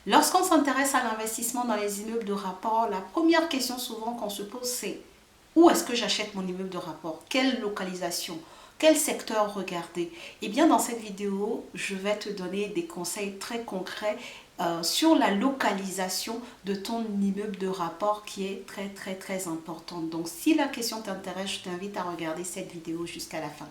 Lorsqu'on s'intéresse à l'investissement dans les immeubles de rapport, la première question souvent qu'on se pose, c'est où est-ce que j'achète mon immeuble de rapport? Quelle localisation? Quel secteur regarder? Eh bien, dans cette vidéo, je vais te donner des conseils très concrets sur la localisation de ton immeuble de rapport qui est très importante. Donc, si la question t'intéresse, je t'invite à regarder cette vidéo jusqu'à la fin.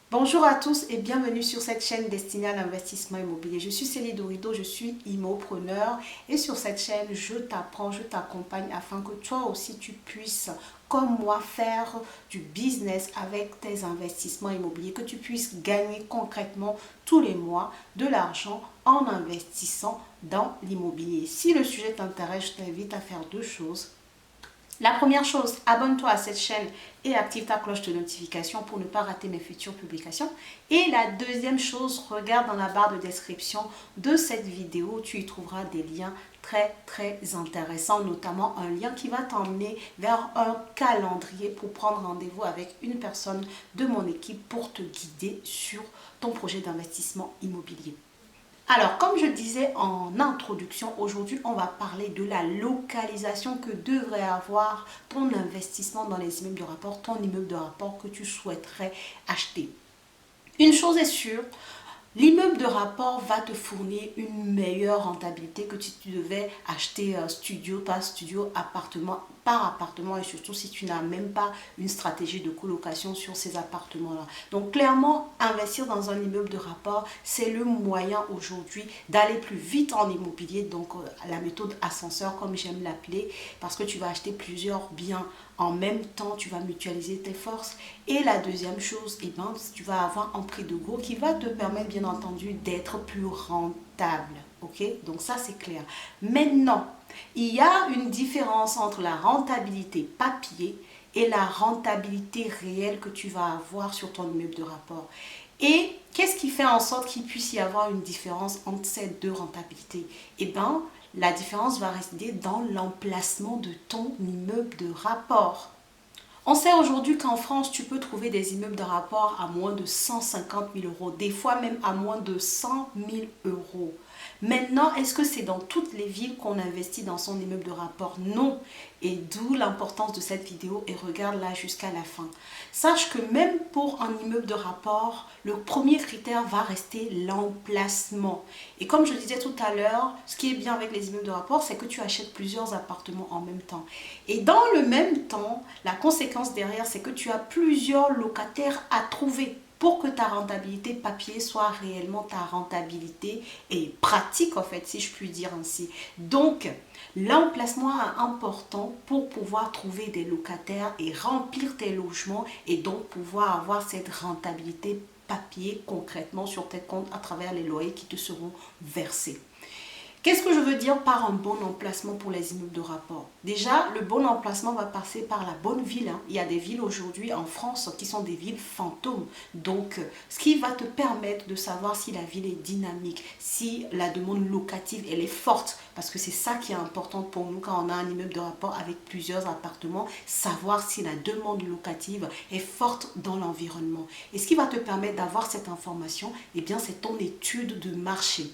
Bonjour à tous et bienvenue sur cette chaîne destinée à l'investissement immobilier. Je suis Céline Dorido, je suis immopreneur et sur cette chaîne, je t'apprends, je t'accompagne afin que toi aussi tu puisses, comme moi, faire du business avec tes investissements immobiliers, que tu puisses gagner concrètement tous les mois de l'argent en investissant dans l'immobilier. Si le sujet t'intéresse, je t'invite à faire deux choses. La première chose, abonne-toi à cette chaîne et active ta cloche de notification pour ne pas rater mes futures publications. Et la deuxième chose, regarde dans la barre de description de cette vidéo, tu y trouveras des liens très intéressants, notamment un lien qui va t'emmener vers un calendrier pour prendre rendez-vous avec une personne de mon équipe pour te guider sur ton projet d'investissement immobilier. Alors, comme je disais en introduction, aujourd'hui, on va parler de la localisation que devrait avoir ton investissement dans les immeubles de rapport, ton immeuble de rapport que tu souhaiterais acheter. Une chose est sûre, l'immeuble de rapport va te fournir une meilleure rentabilité que si tu devais acheter studio par studio, appartement par appartement et surtout si tu n'as même pas une stratégie de colocation sur ces appartements-là. Donc clairement, investir dans un immeuble de rapport, c'est le moyen aujourd'hui d'aller plus vite en immobilier, donc la méthode ascenseur comme j'aime l'appeler, parce que tu vas acheter plusieurs biens en même temps, tu vas mutualiser tes forces. Et la deuxième chose, eh ben, tu vas avoir un prix de gros qui va te permettre bien entendu d'être plus rentable. Ok, donc ça c'est clair. Maintenant, il y a une différence entre la rentabilité papier et la rentabilité réelle que tu vas avoir sur ton immeuble de rapport. Et qu'est-ce qui fait en sorte qu'il puisse y avoir une différence entre ces deux rentabilités? Eh bien, la différence va résider dans l'emplacement de ton immeuble de rapport. On sait aujourd'hui qu'en France, tu peux trouver des immeubles de rapport à moins de 150 000 euros, des fois même à moins de 100 000 euros. Maintenant, est-ce que c'est dans toutes les villes qu'on investit dans son immeuble de rapport? Non. Et d'où l'importance de cette vidéo et regarde là jusqu'à la fin. Sache que même pour un immeuble de rapport, le premier critère va rester l'emplacement. Et comme je disais tout à l'heure, ce qui est bien avec les immeubles de rapport, c'est que tu achètes plusieurs appartements en même temps. Et dans le même temps, la conséquence derrière, c'est que tu as plusieurs locataires à trouver pour que ta rentabilité papier soit réellement ta rentabilité et pratique en fait, si je puis dire ainsi. Donc, l'emplacement est important pour pouvoir trouver des locataires et remplir tes logements et donc pouvoir avoir cette rentabilité papier concrètement sur tes comptes à travers les loyers qui te seront versés. Qu'est-ce que je veux dire par un bon emplacement pour les immeubles de rapport? Déjà, le bon emplacement va passer par la bonne ville. Il y a des villes aujourd'hui en France qui sont des villes fantômes. Donc, ce qui va te permettre de savoir si la ville est dynamique, si la demande locative elle est forte. Parce que c'est ça qui est important pour nous quand on a un immeuble de rapport avec plusieurs appartements. Savoir si la demande locative est forte dans l'environnement. Et ce qui va te permettre d'avoir cette information, eh bien, c'est ton étude de marché.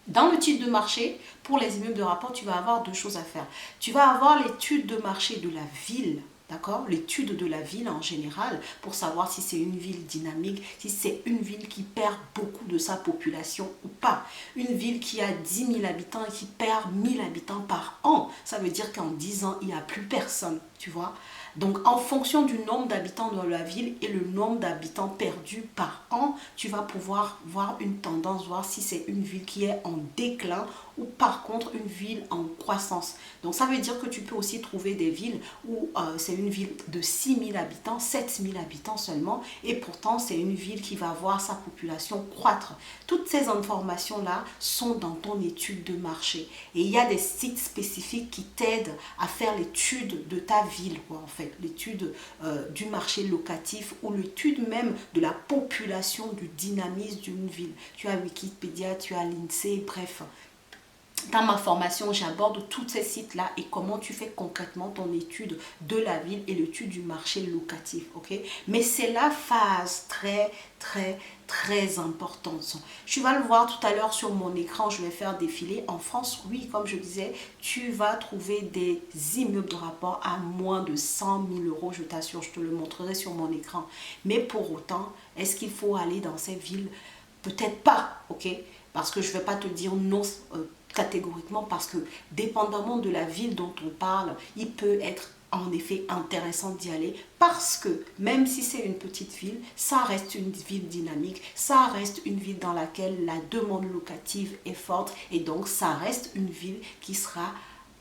Dans le titre de marché, pour les immeubles de rapport, tu vas avoir deux choses à faire. Tu vas avoir l'étude de marché de la ville, d'accord? L'étude de la ville en général, pour savoir si c'est une ville dynamique, si c'est une ville qui perd beaucoup de sa population ou pas. Une ville qui a 10 000 habitants et qui perd 1000 habitants par an, ça veut dire qu'en 10 ans, il n'y a plus personne, tu vois? Donc, en fonction du nombre d'habitants dans la ville et le nombre d'habitants perdus par an, tu vas pouvoir voir une tendance, voir si c'est une ville qui est en déclin ou par contre une ville en croissance. Donc, ça veut dire que tu peux aussi trouver des villes où c'est une ville de 6 000 habitants, 7 000 habitants seulement et pourtant c'est une ville qui va voir sa population croître. Toutes ces informations-là sont dans ton étude de marché et il y a des sites spécifiques qui t'aident à faire l'étude de ta ville, quoi, en fait, l'étude du marché locatif ou l'étude même de la population, du dynamisme d'une ville. Tu as Wikipédia, tu as l'INSEE, bref. Dans ma formation, j'aborde tous ces sites-là et comment tu fais concrètement ton étude de la ville et l'étude du marché locatif, ok? Mais c'est la phase très importante. Tu vas le voir tout à l'heure sur mon écran, je vais faire défiler. En France, oui, comme je disais, tu vas trouver des immeubles de rapport à moins de 100 000 euros, je t'assure, je te le montrerai sur mon écran. Mais pour autant, est-ce qu'il faut aller dans ces villes? Peut-être pas, ok? Parce que je ne vais pas te dire non catégoriquement, parce que dépendamment de la ville dont on parle, il peut être en effet intéressant d'y aller, parce que même si c'est une petite ville, ça reste une ville dynamique, ça reste une ville dans laquelle la demande locative est forte et donc ça reste une ville qui sera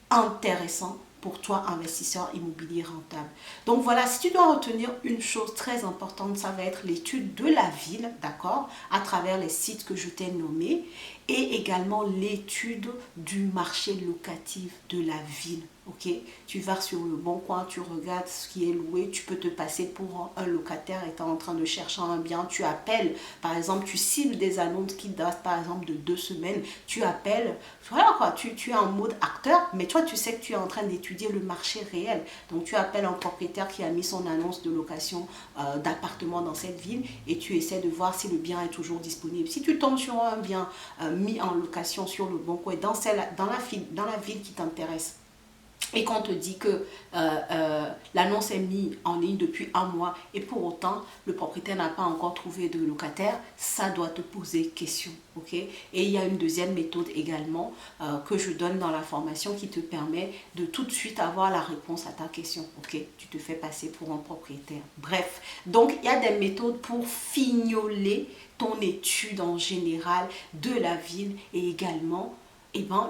intéressante pour toi, investisseur immobilier rentable. Donc voilà, si tu dois retenir une chose très importante, ça va être l'étude de la ville, d'accord, à travers les sites que je t'ai nommés, et également l'étude du marché locatif de la ville. Ok, tu vas sur le bon coin, tu regardes ce qui est loué, tu peux te passer pour un locataire étant en train de chercher un bien, tu appelles, par exemple, tu cibles des annonces qui datent par exemple de 2 semaines, tu appelles, voilà quoi, tu es en mode acteur, mais toi tu sais que tu es en train d'étudier le marché réel. Donc tu appelles un propriétaire qui a mis son annonce de location d'appartement dans cette ville et tu essaies de voir si le bien est toujours disponible. Si tu tombes sur un bien mis en location sur le bon coin, dans la ville qui t'intéresse, et qu'on te dit que l'annonce est mise en ligne depuis 1 mois et pour autant le propriétaire n'a pas encore trouvé de locataire, ça doit te poser question, ok? Et il y a une deuxième méthode également que je donne dans la formation qui te permet de tout de suite avoir la réponse à ta question, ok? Tu te fais passer pour un propriétaire. Bref, donc il y a des méthodes pour fignoler ton étude en général de la ville et également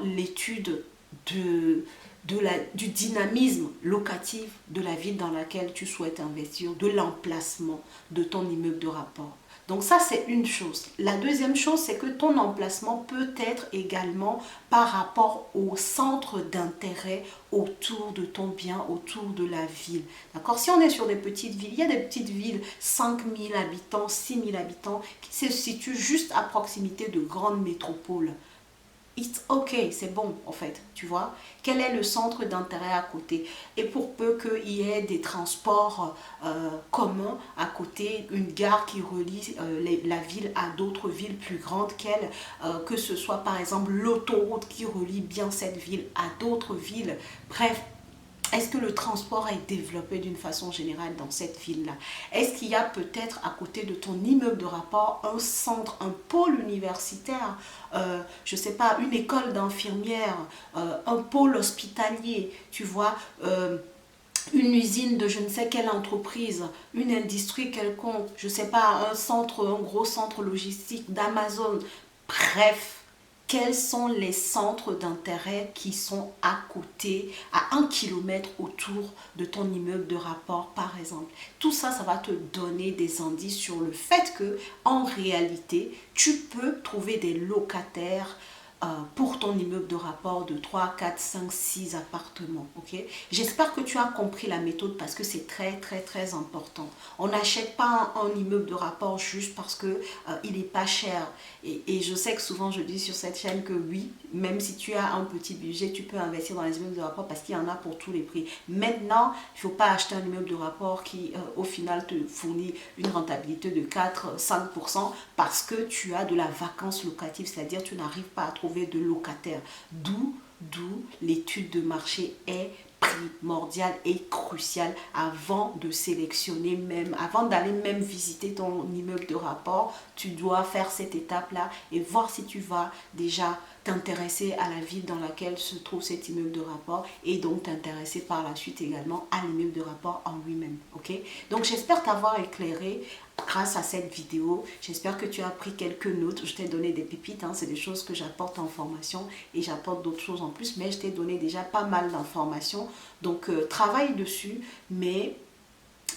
l'étude du dynamisme locatif de la ville dans laquelle tu souhaites investir, de l'emplacement de ton immeuble de rapport. Donc ça, c'est une chose. La deuxième chose, c'est que ton emplacement peut être également par rapport au centre d'intérêt autour de ton bien, autour de la ville. D'accord? Si on est sur des petites villes, il y a des petites villes, 5 000 habitants, 6 000 habitants, qui se situent juste à proximité de grandes métropoles. It's ok, c'est bon en fait, tu vois. Quel est le centre d'intérêt à côté? Et pour peu qu'il y ait des transports communs à côté, une gare qui relie la ville à d'autres villes plus grandes qu'elle, que ce soit par exemple l'autoroute qui relie bien cette ville à d'autres villes, bref. Est-ce que le transport est développé d'une façon générale dans cette ville-là? Est-ce qu'il y a peut-être à côté de ton immeuble de rapport un centre, un pôle universitaire, je ne sais pas, une école d'infirmières, un pôle hospitalier, tu vois, une usine de je ne sais quelle entreprise, une industrie quelconque, je ne sais pas, un gros centre logistique d'Amazon, bref. Quels sont les centres d'intérêt qui sont à côté, à 1 kilomètre autour de ton immeuble de rapport, par exemple? Tout ça, ça va te donner des indices sur le fait que, en réalité, tu peux trouver des locataires pour ton immeuble de rapport de 3, 4, 5, 6 appartements. Ok? J'espère que tu as compris la méthode parce que c'est très important. On n'achète pas un immeuble de rapport juste parce que il n'est pas cher. Et je sais que souvent je dis sur cette chaîne que oui, même si tu as un petit budget, tu peux investir dans les immeubles de rapport parce qu'il y en a pour tous les prix. Maintenant, il ne faut pas acheter un immeuble de rapport qui au final te fournit une rentabilité de 4-5% parce que tu as de la vacance locative, c'est-à-dire tu n'arrives pas à trouver de locataires. D'où l'étude de marché est primordiale et cruciale avant de sélectionner même, avant d'aller même visiter ton immeuble de rapport. Tu dois faire cette étape-là et voir si tu vas déjà t'intéresser à la ville dans laquelle se trouve cet immeuble de rapport et donc t'intéresser par la suite également à l'immeuble de rapport en lui-même. Ok? Donc j'espère t'avoir éclairé grâce à cette vidéo. J'espère que tu as pris quelques notes. Je t'ai donné des pépites, hein. C'est des choses que j'apporte en formation et j'apporte d'autres choses en plus, mais je t'ai donné déjà pas mal d'informations. Donc travaille dessus, mais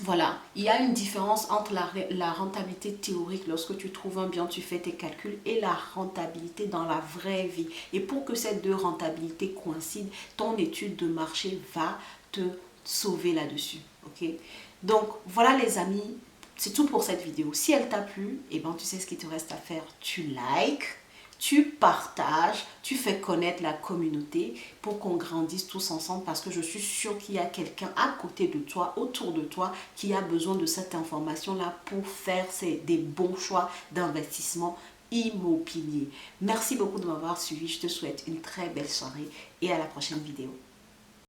voilà, il y a une différence entre la rentabilité théorique, lorsque tu trouves un bien, tu fais tes calculs, et la rentabilité dans la vraie vie. Et pour que ces deux rentabilités coïncident, ton étude de marché va te sauver là-dessus. Ok? Donc voilà les amis, c'est tout pour cette vidéo. Si elle t'a plu, eh ben, tu sais ce qu'il te reste à faire. Tu likes, tu partages, tu fais connaître la communauté pour qu'on grandisse tous ensemble parce que je suis sûre qu'il y a quelqu'un à côté de toi, autour de toi, qui a besoin de cette information-là pour faire des bons choix d'investissement immobilier. Merci beaucoup de m'avoir suivi. Je te souhaite une très belle soirée et à la prochaine vidéo.